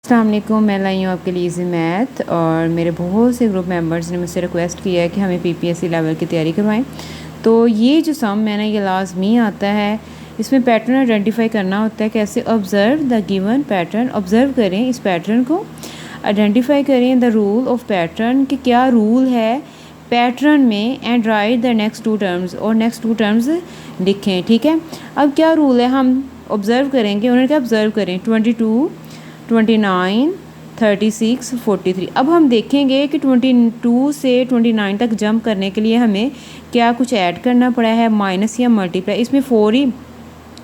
अस्सलाम वालेकुम, मैं लाई हूँ आपके लिए इजी मैथ। और मेरे बहुत से ग्रुप मेंबर्स ने मुझसे रिक्वेस्ट किया है कि हमें पीपीएससी लेवल की तैयारी करवाएं। तो ये जो सम है ना, ये लाजमी आता है। इसमें पैटर्न आइडेंटिफाई करना होता है। कैसे? Observe the given pattern, observe करें इस पैटर्न को, आइडेंटिफाई करें द रूल ऑफ पैटर्न कि क्या रूल है पैटर्न में, and write the next two terms, और नेक्स्ट टू टर्म्स लिखें। ठीक है, अब क्या रूल है हम ऑब्ज़र्व करेंगे। उन्होंने क्या ऑब्ज़र्व करें 22, 29, 36, 43। अब हम देखेंगे कि 22 से 29 तक जंप करने के लिए हमें क्या कुछ ऐड करना पड़ा है, माइनस या मल्टीप्लाई। इसमें 4 ही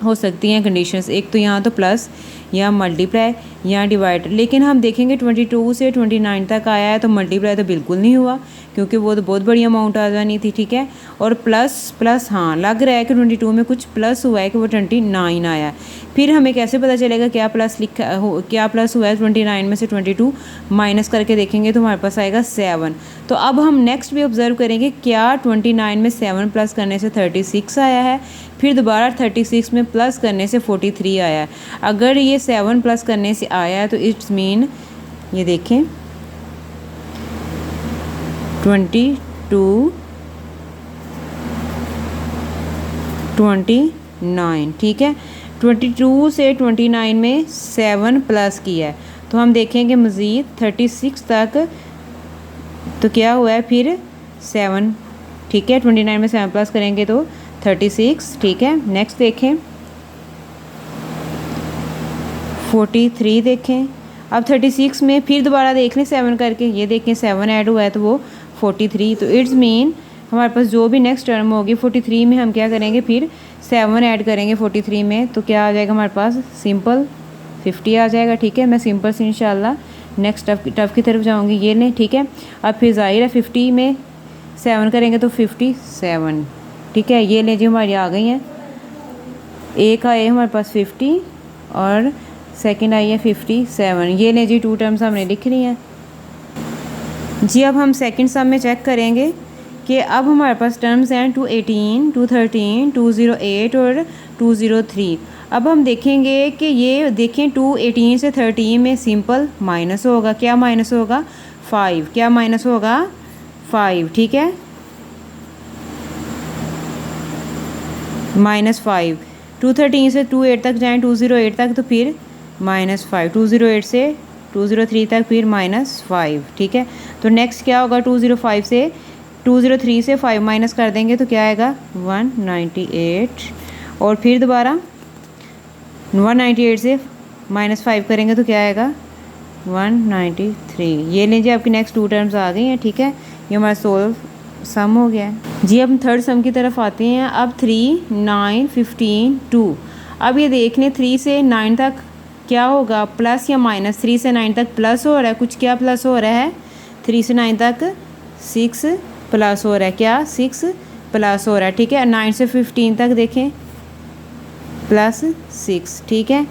हो सकती हैं कंडीशंस, एक तो यहाँ तो प्लस या मल्टीप्लाई या डिवाइड। लेकिन हम देखेंगे 22 से 29 तक आया है तो मल्टीप्लाई तो बिल्कुल नहीं हुआ, क्योंकि वो तो बहुत बड़ी अमाउंट आ जानी थी। ठीक है, और प्लस हाँ लग रहा है कि 22 में कुछ प्लस हुआ है कि वो 29 आया। फिर हमें कैसे पता चलेगा क्या प्लस लिखा हो, क्या प्लस हुआ है 29 में से 22 माइनस करके देखेंगे तो हमारे पास आएगा 7। तो अब हम नेक्स्ट भी ऑब्जर्व करेंगे क्या 29 में 7 प्लस करने से 36 आया है, फिर दोबारा 36 में प्लस करने से 43 आया है। अगर ये 7 प्लस करने से आया है तो इट्स मीन, ये देखें 22, 29। ठीक है, 22 से 29 में 7 प्लस किया है तो हम देखेंगे मज़ीद 36 तक तो क्या हुआ है फिर 7। ठीक है, 29 में 7 प्लस करेंगे तो 36। ठीक है, नेक्स्ट देखें 43 देखें। अब 36 में फिर दोबारा देख लें 7 करके, ये देखें 7 ऐड हुआ है तो वो 43। तो इट्स मीन हमारे पास जो भी नेक्स्ट टर्म होगी 43 में हम क्या करेंगे, फिर 7 ऐड करेंगे 43 में तो क्या आ जाएगा हमारे पास, सिंपल 50 आ जाएगा। ठीक है, मैं सिंपल से इंशाल्लाह नेक्स्ट टफ की तरफ जाऊंगी। ये लें, ठीक है। अब फिर ज़ाहिर है 50 में 7 करेंगे तो 57। ठीक है, ये लें जी, हमारी आ गई हैं। एक आए हमारे पास 50 और सेकंड आई है 57। ये लें जी, 2 टर्म्स हमने लिख ली हैं जी। अब हम सेकंड सम में चेक करेंगे कि अब हमारे पास टर्म्स हैं 218, 213, 208 और 203। अब हम देखेंगे कि ये देखें 218 से 13 में सिंपल माइनस होगा। क्या माइनस होगा? 5। क्या माइनस होगा? 5। ठीक है, -5। 213 से 28 तक जाएं, 208 तक तो फिर -5। 208 से 203 तक फिर -5। ठीक है, तो नेक्स्ट क्या होगा, 203 से 5 माइनस कर देंगे तो क्या आएगा 198। और फिर दोबारा 198 से -5 करेंगे तो क्या आएगा 193। ये लीजिए, आपकी नेक्स्ट 2 टर्म्स आ गई हैं। ठीक है, ये हमारा सोल्व सम हो गया है जी। अब हम थर्ड सम की तरफ आते हैं। अब 3, 9, 15, 2। अब ये देख लें 3 से 9 तक क्या होगा, प्लस या माइनस। 3 से 9 तक प्लस हो रहा है कुछ, क्या प्लस हो रहा है 3 से 9 तक 6 प्लस हो रहा है, क्या 6 प्लस हो रहा है। ठीक है, 9 से 15 तक देखें +6। ठीक है,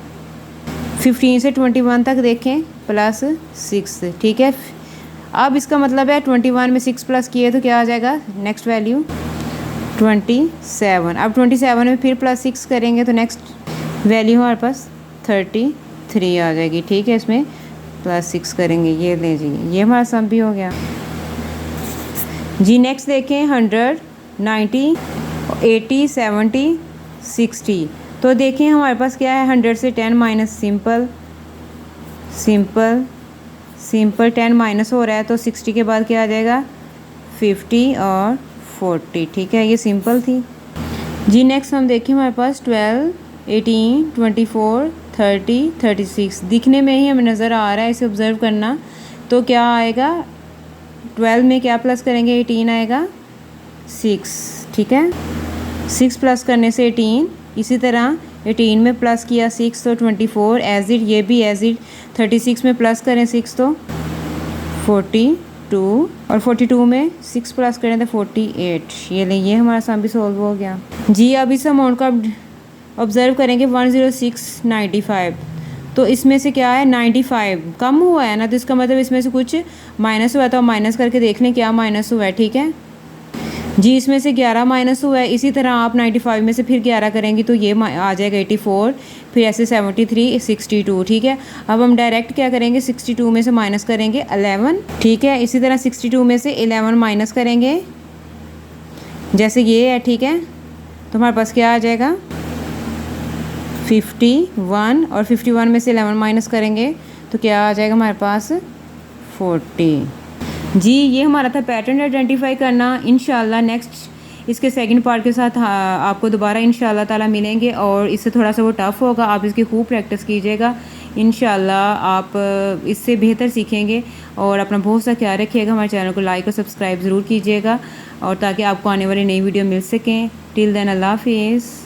15 से 21 तक देखें +6। ठीक है, अब इसका मतलब है 21 में 6 प्लस किए तो क्या आ जाएगा नेक्स्ट वैल्यू 27। अब 27 में फिर +6 करेंगे तो नेक्स्ट वैल्यू हमारे पास 33 आ जाएगी। ठीक है, इसमें +6 करेंगे। ये ले जी, ये हमारा सम भी हो गया जी। नेक्स्ट देखें 100, 90, 80, 70, 60। तो देखें हमारे पास क्या है, 100 से 10 माइनस सिंपल 10 माइनस हो रहा है तो 60 के बाद क्या आ जाएगा 50 और 40। ठीक है, ये सिंपल थी जी। नेक्स्ट हम देखें हमारे पास 12, 18, 24, 30, 36। दिखने में ही हमें नज़र आ रहा है, इसे ऑब्ज़र्व करना। तो क्या आएगा 12 में क्या प्लस करेंगे, 18 आएगा 6। ठीक है, 6 प्लस करने से 18। इसी तरह 18 में प्लस किया 6 तो 24 एज इट, ये भी एज इट। 36 में प्लस करें 6 तो 42, और 42 में 6 प्लस करें तो 48। ये ले, ये हमारा सम भी सोल्व हो गया जी। अब इस अमाउंट का ऑब्ज़र्व करेंगे 10695। तो इसमें से क्या है 95 कम हुआ है ना, तो इसका मतलब इसमें से कुछ माइनस हुआ, तो माइनस करके देख लें क्या माइनस हुआ है। ठीक है, जी इसमें से 11 माइनस हुआ है। इसी तरह आप 95 में से फिर 11 करेंगी तो ये आ जाएगा 84, फिर ऐसे 73, 62। ठीक है, अब हम डायरेक्ट क्या करेंगे, 62 में से माइनस करेंगे 11। ठीक है, इसी तरह 62 में से 11 माइनस करेंगे, जैसे ये है। ठीक है, तो हमारे पास क्या आ जाएगा 51, और 51 में से 11 माइनस करेंगे तो क्या आ जाएगा हमारे पास 40। जी ये हमारा था पैटर्न आइडेंटिफाई करना। इंशाल्लाह नेक्स्ट इसके सेकंड पार्ट के साथ आपको दोबारा इंशाल्लाह ताला मिलेंगे, और इससे थोड़ा सा वो टफ़ होगा, आप इसकी खूब प्रैक्टिस कीजिएगा। इंशाल्लाह आप इससे बेहतर सीखेंगे, और अपना बहुत सा ख्याल रखिएगा। हमारे चैनल को लाइक और सब्सक्राइब ज़रूर कीजिएगा, और ताकि आपको आने वाली नई वीडियो मिल सकें। टिल देन अल्लाह हाफिज़।